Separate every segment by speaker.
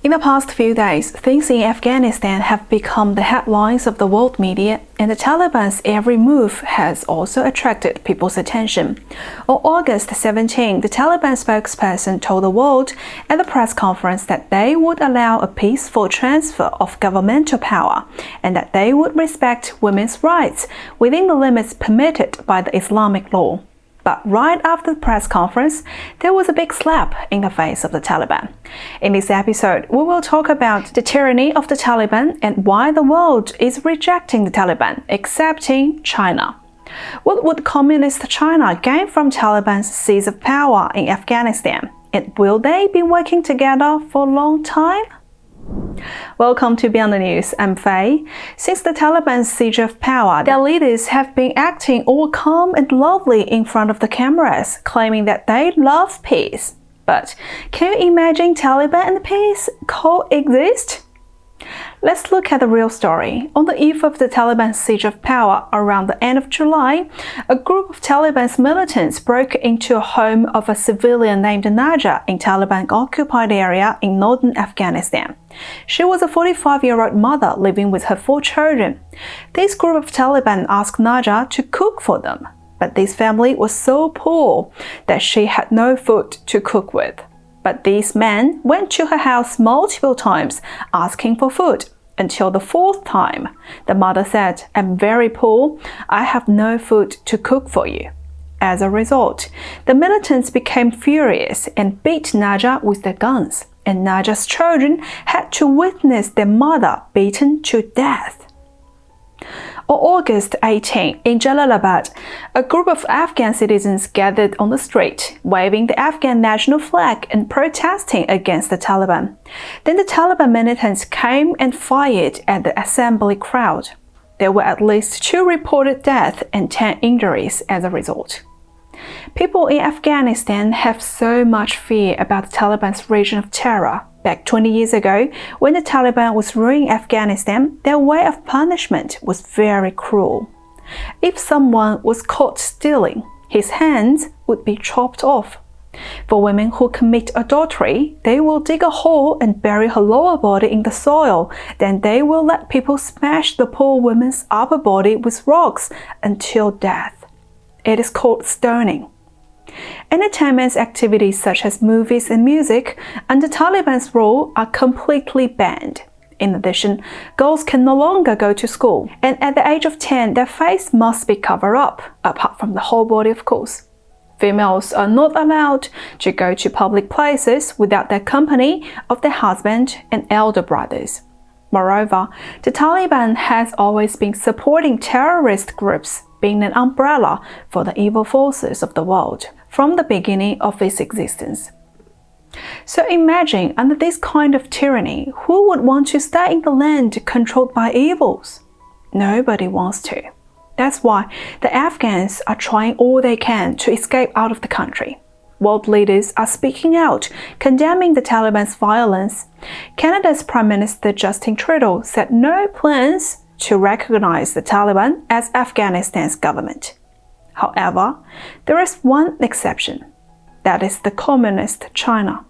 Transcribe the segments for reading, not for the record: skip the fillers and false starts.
Speaker 1: In the past few days, things in Afghanistan have become the headlines of the world media, and the Taliban's every move has also attracted people's attention. On August 17, the Taliban spokesperson told the world at the press conference that they would allow a peaceful transfer of governmental power and that they would respect women's rights within the limits permitted by the Islamic law. But right after the press conference, there was a big slap in the face of the Taliban. In this episode, we will talk about the tyranny of the Taliban and why the world is rejecting the Taliban, excepting China. What would communist China gain from Taliban's seize of power in Afghanistan? And will they be working together for a long time? Welcome to Beyond the News. I'm Faye. Since the Taliban's siege of power, their leaders have been acting all calm and lovely in front of the cameras, claiming that they love peace. But can you imagine Taliban and peace coexist? Let's look at the real story. On the eve of the Taliban's siege of power around the end of July, a group of Taliban's militants broke into a home of a civilian named Naja in Taliban-occupied area in northern Afghanistan. She was a 45-year-old mother living with her 4 children. This group of Taliban asked Naja to cook for them, but this family was so poor that she had no food to cook with. But these men went to her house multiple times asking for food, until the 4th time. The mother said, "I'm very poor. I have no food to cook for you." As a result, the militants became furious and beat Naja with their guns, and Naja's children had to witness their mother beaten to death. On August 18, in Jalalabad, a group of Afghan citizens gathered on the street, waving the Afghan national flag and protesting against the Taliban. Then the Taliban militants came and fired at the assembly crowd. There were at least 2 reported deaths and 10 injuries as a result. People in Afghanistan have so much fear about the Taliban's region of terror. Back 20 years ago, when the Taliban was ruling Afghanistan, their way of punishment was very cruel. If someone was caught stealing, his hands would be chopped off. For women who commit adultery, they will dig a hole and bury her lower body in the soil. Then they will let people smash the poor woman's upper body with rocks until death. It is called stoning. Entertainment activities such as movies and music under Taliban's rule are completely banned. In addition, girls can no longer go to school, and at the age of 10, their face must be covered up, apart from the whole body, of course. Females are not allowed to go to public places without the company of their husband and elder brothers. Moreover, the Taliban has always been supporting terrorist groups, being an umbrella for the evil forces of the world from the beginning of its existence. So imagine, under this kind of tyranny, who would want to stay in the land controlled by evils? Nobody wants to. That's why the Afghans are trying all they can to escape out of the country. World leaders are speaking out, condemning the Taliban's violence. Canada's Prime Minister Justin Trudeau said no plans to recognize the Taliban as Afghanistan's government. However, there is one exception. That is the communist China.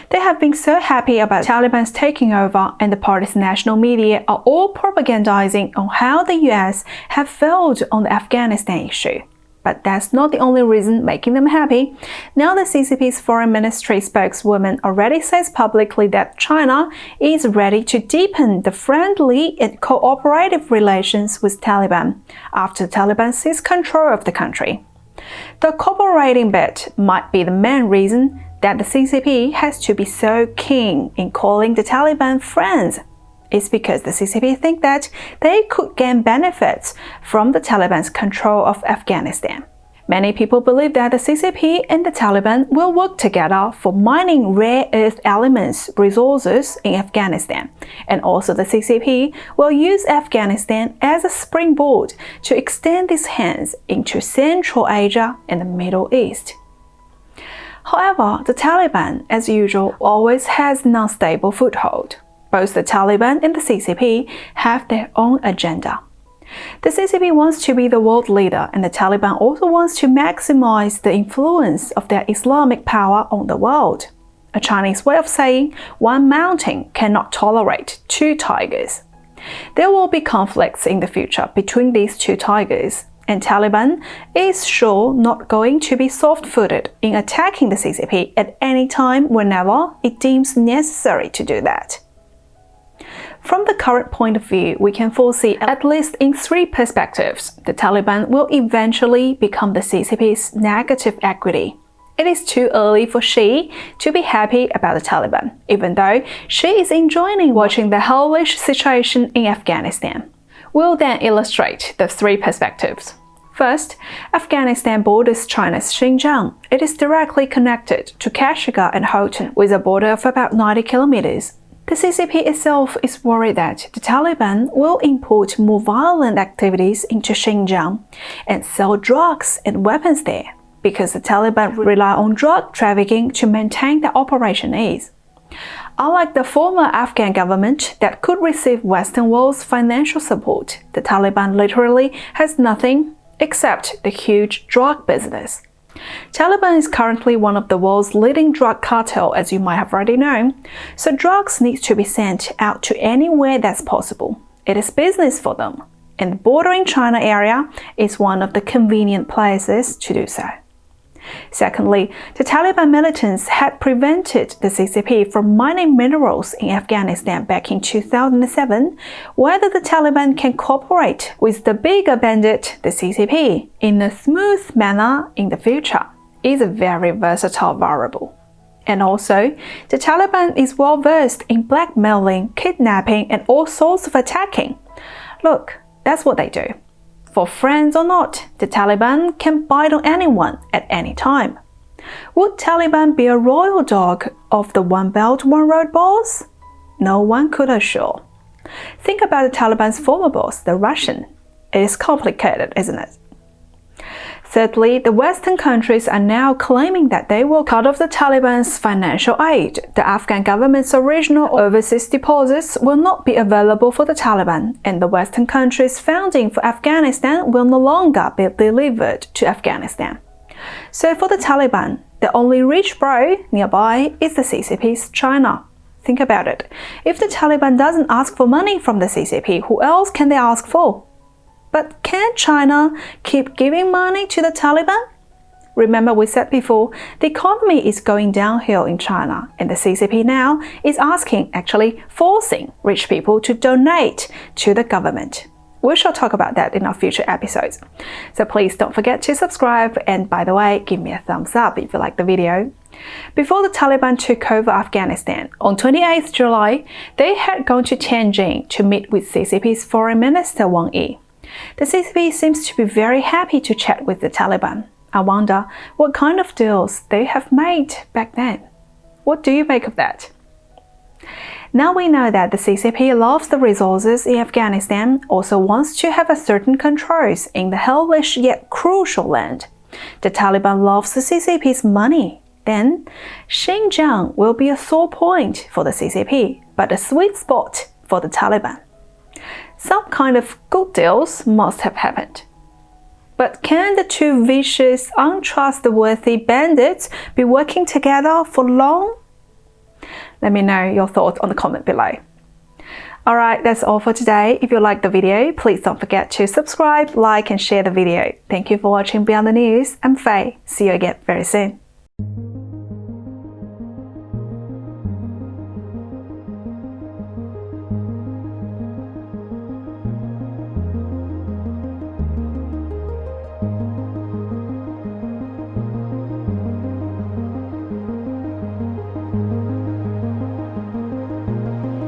Speaker 1: They have been so happy about Taliban's taking over, and the party's national media are all propagandizing on how the US have failed on the Afghanistan issue. But that's not the only reason making them happy. Now the CCP's foreign ministry spokeswoman already says publicly that China is ready to deepen the friendly and cooperative relations with Taliban after the Taliban seized control of the country. The cooperating bit might be the main reason that the CCP has to be so keen in calling the Taliban friends. It's because the CCP think that they could gain benefits from the Taliban's control of Afghanistan. Many people believe that the CCP and the Taliban will work together for mining rare earth elements resources in Afghanistan, and also the CCP will use Afghanistan as a springboard to extend its hands into Central Asia and the Middle East. However, the Taliban, as usual, always has an unstable foothold. Both the Taliban and the CCP have their own agenda. The CCP wants to be the world leader, and the Taliban also wants to maximize the influence of their Islamic power on the world. a Chinese way of saying one mountain cannot tolerate two tigers. There will be conflicts in the future between these two tigers, and Taliban is sure not going to be soft-footed in attacking the CCP at any time whenever it deems necessary to do that. From the current point of view, we can foresee, at least in three perspectives, the Taliban will eventually become the CCP's negative equity. It is too early for Xi to be happy about the Taliban, even though Xi is enjoying watching the hellish situation in Afghanistan. We'll then illustrate the three perspectives. First, Afghanistan borders China's Xinjiang. It is directly connected to Kashgar and Hotan with a border of about 90 kilometers. The CCP itself is worried that the Taliban will import more violent activities into Xinjiang and sell drugs and weapons there, because the Taliban rely on drug trafficking to maintain their operation ease. Unlike the former Afghan government that could receive Western world's financial support, the Taliban literally has nothing except the huge drug business. Taliban is currently one of the world's leading drug cartel, as you might have already known, so drugs need to be sent out to anywhere that's possible. It is business for them, and the bordering China area is one of the convenient places to do so. Secondly, the Taliban militants had prevented the CCP from mining minerals in Afghanistan back in 2007. Whether the Taliban can cooperate with the bigger bandit, the CCP, in a smooth manner in the future is a very versatile variable. And also, the Taliban is well versed in blackmailing, kidnapping, and all sorts of attacking. Look, that's what they do. For friends or not, the Taliban can bite on anyone at any time. Would Taliban be a royal dog of the One Belt, One Road boss? No one could assure. Think about the Taliban's former boss, the Russian. It is complicated, isn't it? Thirdly, the Western countries are now claiming that they will cut off the Taliban's financial aid. The Afghan government's original overseas deposits will not be available for the Taliban, and the Western countries' funding for Afghanistan will no longer be delivered to Afghanistan. So for the Taliban, the only rich bro nearby is the CCP's China. Think about it. If the Taliban doesn't ask for money from the CCP, who else can they ask for? But can China keep giving money to the Taliban? Remember, we said before, the economy is going downhill in China, and the CCP now is actually forcing rich people to donate to the government. We shall talk about that in our future episodes. So please don't forget to subscribe, and by the way, give me a thumbs up if you like the video. Before the Taliban took over Afghanistan, on 28th July, they had gone to Tianjin to meet with CCP's Foreign Minister Wang Yi. The CCP seems to be very happy to chat with the Taliban. I wonder what kind of deals they have made back then. What do you make of that? Now we know that the CCP loves the resources in Afghanistan, also wants to have a certain controls in the hellish yet crucial land. The Taliban loves the CCP's money. Then, Xinjiang will be a sore point for the CCP, but a sweet spot for the Taliban. Some kind of good deals must have happened. But can the two vicious, untrustworthy bandits be working together for long? Let me know your thoughts on the comment below. Alright, that's all for today. If you liked the video, please don't forget to subscribe, like, and share the video. Thank you for watching Beyond the News. I'm Faye. See you again very soon.